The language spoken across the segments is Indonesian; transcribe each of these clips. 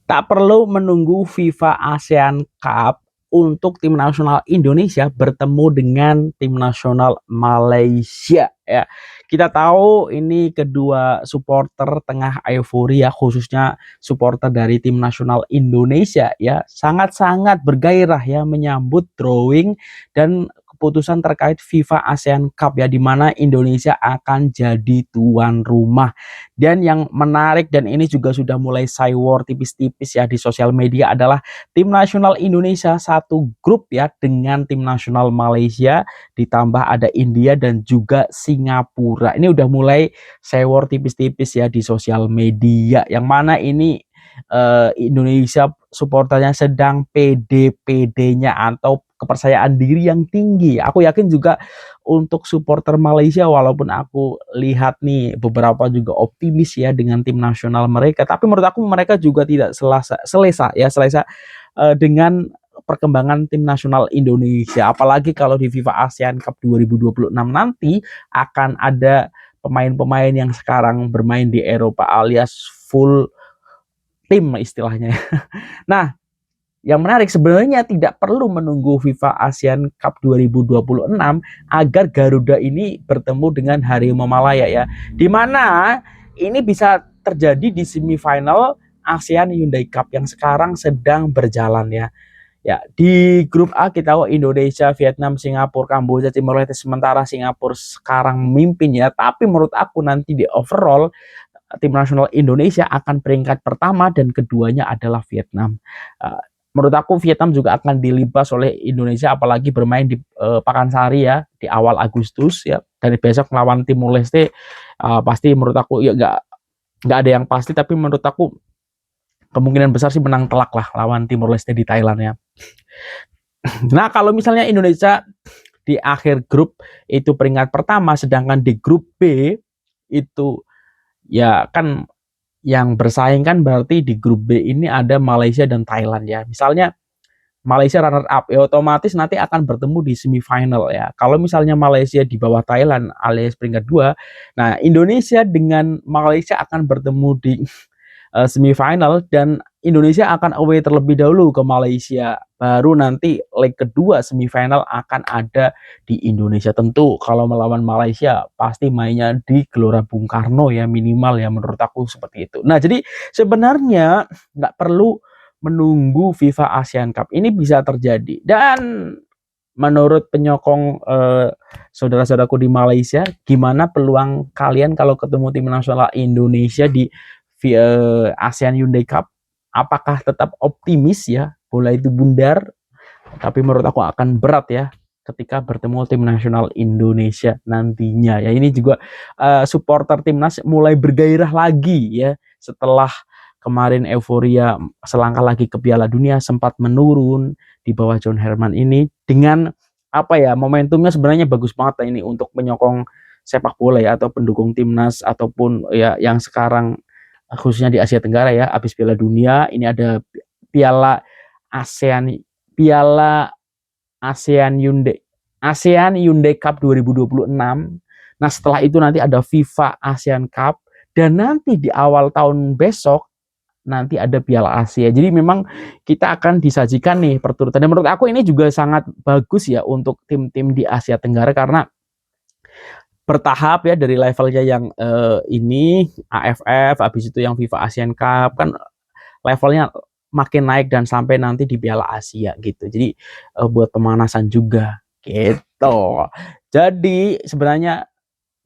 Tak perlu menunggu FIFA ASEAN Cup untuk tim nasional Indonesia bertemu dengan tim nasional Malaysia ya. Kita tahu ini kedua supporter tengah euforia, khususnya supporter dari tim nasional Indonesia ya, sangat-sangat bergairah ya menyambut drawing dan keputusan terkait FIFA ASEAN Cup ya, di mana Indonesia akan jadi tuan rumah. Dan yang menarik, dan ini juga sudah mulai war tipis-tipis ya di sosial media, adalah tim nasional Indonesia satu grup ya dengan tim nasional Malaysia, ditambah ada India dan juga Singapura. Ini udah mulai war tipis-tipis ya di sosial media, yang mana ini Indonesia supporternya sedang pede-pedenya atau kepercayaan diri yang tinggi. Aku yakin juga untuk supporter Malaysia, walaupun aku lihat nih beberapa juga optimis ya dengan tim nasional mereka, tapi menurut aku mereka juga tidak selesa dengan perkembangan tim nasional Indonesia. Apalagi kalau di FIFA ASEAN Cup 2026 nanti akan ada pemain-pemain yang sekarang bermain di Eropa alias full tim istilahnya. Nah, yang menarik sebenarnya tidak perlu menunggu FIFA ASEAN Cup 2026 agar Garuda ini bertemu dengan Harimau Malaya ya. Di mana ini bisa terjadi di semifinal ASEAN Hyundai Cup yang sekarang sedang berjalan ya. Ya, di grup A kita tahu Indonesia, Vietnam, Singapura, Kamboja, Timor Leste, sementara Singapura sekarang memimpin ya. Tapi menurut aku nanti di overall tim nasional Indonesia akan peringkat pertama dan keduanya adalah Vietnam. Menurut aku Vietnam juga akan dilibas oleh Indonesia, apalagi bermain di Pakansari ya di awal Agustus ya. Dari besok melawan Timor Leste, pasti menurut aku ya nggak ada yang pasti, tapi menurut aku kemungkinan besar sih menang telak lah lawan Timor Leste di Thailand ya. Nah, kalau misalnya Indonesia di akhir grup itu peringkat pertama, sedangkan di grup B itu ya kan yang bersaing kan berarti di grup B ini ada Malaysia dan Thailand ya. Misalnya Malaysia runner up ya otomatis nanti akan bertemu di semifinal ya. Kalau misalnya Malaysia di bawah Thailand alias peringkat 2, nah Indonesia dengan Malaysia akan bertemu di semifinal dan Indonesia akan away terlebih dahulu ke Malaysia. Baru nanti leg kedua semifinal akan ada di Indonesia. Tentu kalau melawan Malaysia pasti mainnya di Gelora Bung Karno ya, minimal ya, menurut aku seperti itu. Nah, jadi sebenarnya nggak perlu menunggu FIFA ASEAN Cup. Ini bisa terjadi. Dan menurut penyokong saudara-saudaraku di Malaysia, gimana peluang kalian kalau ketemu tim nasional Indonesia di ASEAN Hyundai Cup? Apakah tetap optimis ya, bola itu bundar? Tapi menurut aku akan berat ya ketika bertemu tim nasional Indonesia nantinya ya. Ini juga supporter timnas mulai bergairah lagi ya setelah kemarin euforia selangkah lagi ke Piala Dunia sempat menurun di bawah John Herman ini, dengan apa ya, momentumnya sebenarnya bagus banget ini untuk menyokong sepak bola ya, atau pendukung timnas ataupun ya yang sekarang khususnya di Asia Tenggara ya, habis Piala Dunia ini ada Piala ASEAN Piala ASEAN Hyundai Cup 2026. Nah, setelah itu nanti ada FIFA ASEAN Cup, dan nanti di awal tahun besok nanti ada Piala Asia. Jadi memang kita akan disajikan nih perturutan. Dan menurut aku ini juga sangat bagus ya untuk tim-tim di Asia Tenggara, karena bertahap ya dari levelnya yang ini AFF, habis itu yang FIFA ASEAN Cup, kan levelnya makin naik dan sampai nanti di Piala Asia gitu. Jadi buat pemanasan juga gitu. Jadi sebenarnya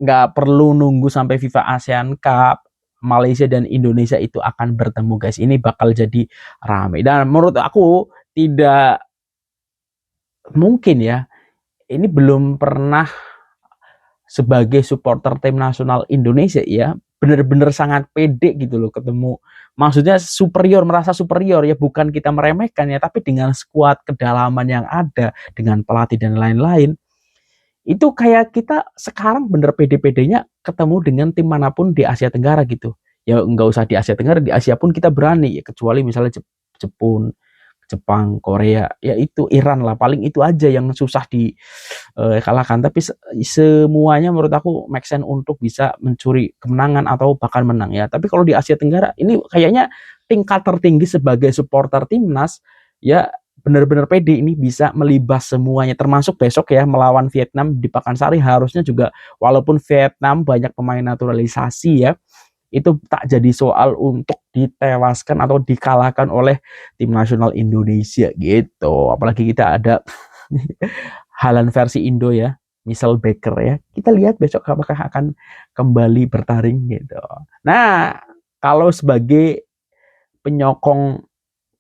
nggak perlu nunggu sampai FIFA ASEAN Cup. Malaysia dan Indonesia itu akan bertemu guys. Ini bakal jadi rame. Dan menurut aku tidak mungkin ya, ini belum pernah sebagai supporter tim nasional Indonesia ya benar-benar sangat pede gitu loh ketemu, maksudnya superior, merasa superior ya, bukan kita meremehkan ya, tapi dengan skuad kedalaman yang ada dengan pelatih dan lain-lain, itu kayak kita sekarang bener pede-pedenya ketemu dengan tim manapun di Asia Tenggara gitu ya. Nggak usah di Asia Tenggara, di Asia pun kita berani ya, kecuali misalnya Jepun, Jepang, Korea, ya itu Iran lah, paling itu aja yang susah di kalahkan. Tapi semuanya menurut aku make sense untuk bisa mencuri kemenangan atau bahkan menang ya. Tapi kalau di Asia Tenggara ini kayaknya tingkat tertinggi sebagai supporter timnas ya, benar-benar pede ini bisa melibas semuanya, termasuk besok ya melawan Vietnam di Pakansari. Harusnya juga, walaupun Vietnam banyak pemain naturalisasi ya, itu tak jadi soal untuk ditewaskan atau dikalahkan oleh tim nasional Indonesia gitu. Apalagi kita ada Halan versi Indo ya, misal Baker ya. Kita lihat besok apakah akan kembali bertaring gitu. Nah, kalau sebagai penyokong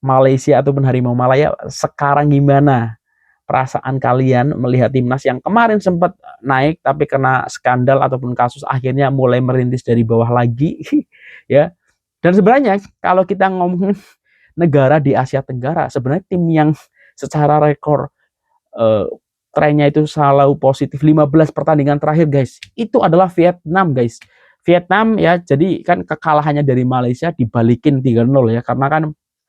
Malaysia ataupun Harimau Malaya, sekarang gimana perasaan kalian melihat timnas yang kemarin sempat naik tapi kena skandal ataupun kasus akhirnya mulai merintis dari bawah lagi ya. Dan sebenarnya kalau kita ngomongin negara di Asia Tenggara, sebenarnya tim yang secara rekor eh, trennya itu selalu positif 15 pertandingan terakhir guys, itu adalah Vietnam guys. Vietnam ya, jadi kan kekalahannya dari Malaysia dibalikin 3-0 ya, karena kan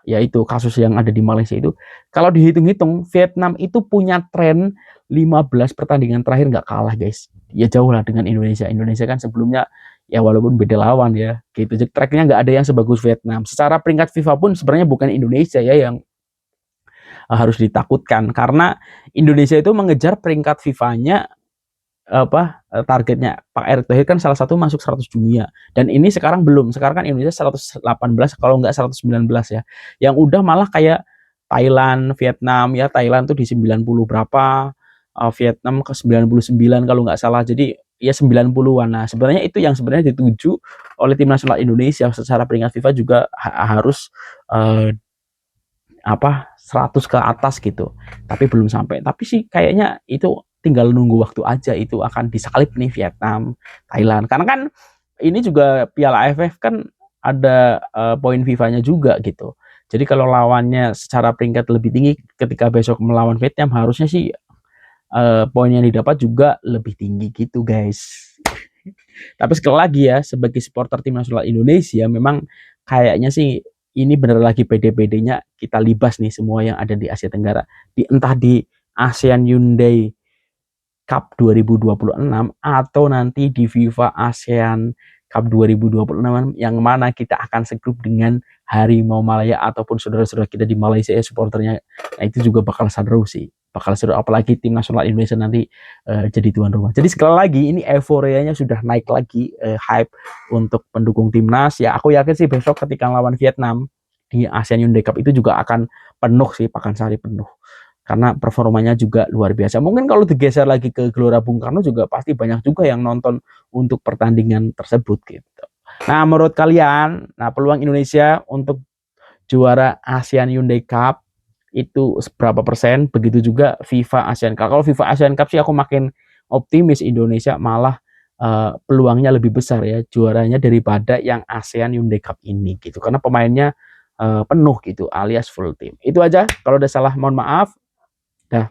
ya itu kasus yang ada di Malaysia itu. Kalau dihitung-hitung Vietnam itu punya tren 15 pertandingan terakhir nggak kalah guys. Ya jauh lah dengan Indonesia. Indonesia kan sebelumnya ya walaupun beda lawan ya gitu. Jadi tracknya nggak ada yang sebagus Vietnam. Secara peringkat FIFA pun sebenarnya bukan Indonesia ya yang harus ditakutkan, karena Indonesia itu mengejar peringkat FIFA-nya targetnya Pak Erick Thohir kan salah satu masuk 100 dunia, dan ini sekarang belum. Sekarang kan Indonesia 118 kalau nggak 119 ya, yang udah malah kayak Thailand, Vietnam ya. Thailand tuh di 90 berapa, Vietnam ke 99 kalau nggak salah, jadi ya 90-an. Nah sebenarnya itu yang sebenarnya dituju oleh tim nasional Indonesia secara peringkat FIFA juga harus 100 ke atas gitu, tapi belum sampai. Tapi sih kayaknya itu tinggal nunggu waktu aja, itu akan disalip nih Vietnam, Thailand, karena kan ini juga Piala AFF kan ada poin FIFA-nya juga gitu. Jadi kalau lawannya secara peringkat lebih tinggi ketika besok melawan Vietnam, harusnya sih poin yang didapat juga lebih tinggi gitu guys. Tapi sekali lagi ya, sebagai supporter tim nasional Indonesia, memang kayaknya sih ini bener lagi pede-pedenya kita libas nih semua yang ada di Asia Tenggara. Entah di ASEAN Hyundai Cup 2026 atau nanti di FIFA ASEAN Cup 2026, yang mana kita akan segrup dengan Harimau Malaya ataupun saudara-saudara kita di Malaysia ya supporternya. Nah itu juga bakal seru sih, bakal seru, apalagi tim nasional Indonesia nanti jadi tuan rumah. Jadi sekali lagi ini euforianya sudah naik lagi, hype untuk pendukung timnas ya. Aku yakin sih besok ketika lawan Vietnam di ASEAN Hyundai Cup itu juga akan penuh sih, Pakansari penuh, karena performanya juga luar biasa. Mungkin kalau digeser lagi ke Gelora Bung Karno juga pasti banyak juga yang nonton untuk pertandingan tersebut gitu. Nah, menurut kalian, peluang Indonesia untuk juara ASEAN Hyundai Cup itu berapa persen? Begitu juga FIFA ASEAN Cup. Kalau FIFA ASEAN Cup sih aku makin optimis Indonesia malah peluangnya lebih besar ya juaranya daripada yang ASEAN Hyundai Cup ini gitu. Karena pemainnya penuh gitu alias full team. Itu aja, kalau ada salah mohon maaf. Dah.